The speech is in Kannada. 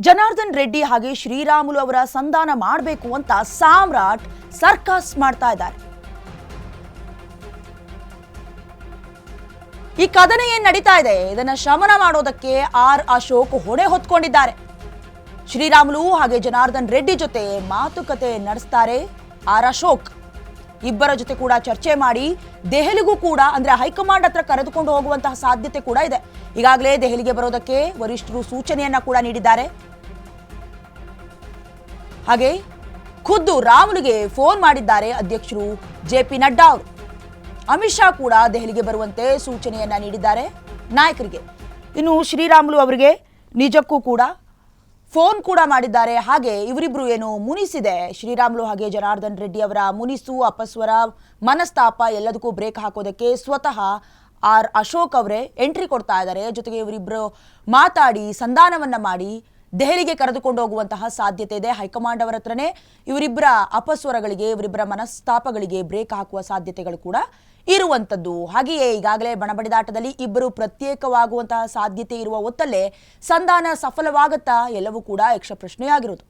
ಜನಾರ್ದನ್ ರೆಡ್ಡಿ ಹಾಗೆ ಶ್ರೀರಾಮುಲು ಅವರ ಸಂಧಾನ ಮಾಡಬೇಕು ಅಂತ ಸಾಮ್ರಾಟ್ ಸರ್ಕಸ್ ಮಾಡ್ತಾ ಇದ್ದಾರೆ. ಈ ಕದನ ಏನ್ ನಡೀತಾ ಇದೆ ಇದನ್ನ ಶಮನ ಮಾಡೋದಕ್ಕೆ ಆರ್ ಅಶೋಕ್ ಹೊಣೆ ಹೊತ್ಕೊಂಡಿದ್ದಾರೆ. ಶ್ರೀರಾಮುಲು ಹಾಗೆ ಜನಾರ್ದನ್ ರೆಡ್ಡಿ ಜೊತೆ ಮಾತುಕತೆ ನಡೆಸ್ತಾರೆ ಆರ್ ಅಶೋಕ್. ಇಬ್ಬರ ಜೊತೆ ಕೂಡ ಚರ್ಚೆ ಮಾಡಿ ದೆಹಲಿಗೂ ಕೂಡ ಅಂದ್ರೆ ಹೈಕಮಾಂಡ್ ಹತ್ರ ಕರೆದುಕೊಂಡು ಹೋಗುವಂತಹ ಸಾಧ್ಯತೆ ಕೂಡ ಇದೆ. ಈಗಾಗಲೇ ದೆಹಲಿಗೆ ಬರೋದಕ್ಕೆ ವರಿಷ್ಠರು ಸೂಚನೆಯನ್ನ ಕೂಡ ನೀಡಿದ್ದಾರೆ. ಹಾಗೆ ಖುದ್ದು ರಾಮುಲುಗೆ ಫೋನ್ ಮಾಡಿದ್ದಾರೆ ಅಧ್ಯಕ್ಷರು ಜೆಪಿ ನಡ್ಡಾ ಅವರು. ಅಮಿತ್ ಶಾ ಕೂಡ ದೆಹಲಿಗೆ ಬರುವಂತೆ ಸೂಚನೆಯನ್ನ ನೀಡಿದ್ದಾರೆ ನಾಯಕರಿಗೆ. ಇನ್ನು ಶ್ರೀರಾಮುಲು ಅವರಿಗೆ ನಿಜಕ್ಕೂ ಕೂಡ ಫೋನ್ ಕೂಡ ಮಾಡಿದ್ದಾರೆ. ಹಾಗೆ ಇವರಿಬ್ರು ಏನು ಮುನಿಸಿದೆ ಶ್ರೀರಾಮುಲು ಹಾಗೆ ಜನಾರ್ದನ್ ರೆಡ್ಡಿ ಅವರ ಮುನಿಸು ಅಪಸ್ವರ ಮನಸ್ತಾಪ ಎಲ್ಲದಕ್ಕೂ ಬ್ರೇಕ್ ಹಾಕೋದಕ್ಕೆ ಸ್ವತಃ ಆರ್ ಅಶೋಕ್ ಅವರೇ ಎಂಟ್ರಿ ಕೊಡ್ತಾ ಇದ್ದಾರೆ. ಜೊತೆಗೆ ಇವರಿಬ್ರು ಮಾತಾಡಿ ಸಂಧಾನವನ್ನ ಮಾಡಿ ದೆಹಲಿಗೆ ಕರೆದುಕೊಂಡು ಹೋಗುವಂತಹ ಸಾಧ್ಯತೆ ಇದೆ. ಹೈಕಮಾಂಡ್ ಅವರ ಹತ್ರನೇ ಇವರಿಬ್ಬರ ಅಪಸ್ವರಗಳಿಗೆ ಇವರಿಬ್ಬರ ಮನಸ್ತಾಪಗಳಿಗೆ ಬ್ರೇಕ್ ಹಾಕುವ ಸಾಧ್ಯತೆಗಳು ಕೂಡ ಇರುವಂತದ್ದು. ಹಾಗೆಯೇ ಈಗಾಗಲೇ ಬಣಬಡಿದಾಟದಲ್ಲಿ ಇಬ್ಬರು ಪ್ರತ್ಯೇಕವಾಗುವಂತಹ ಸಾಧ್ಯತೆ ಇರುವ ಹೊತ್ತಲ್ಲೇ ಸಂಧಾನ ಸಫಲವಾಗುತ್ತಾ ಎಲ್ಲವೂ ಕೂಡ ಯಕ್ಷ ಪ್ರಶ್ನೆಯಾಗಿರುವುದು.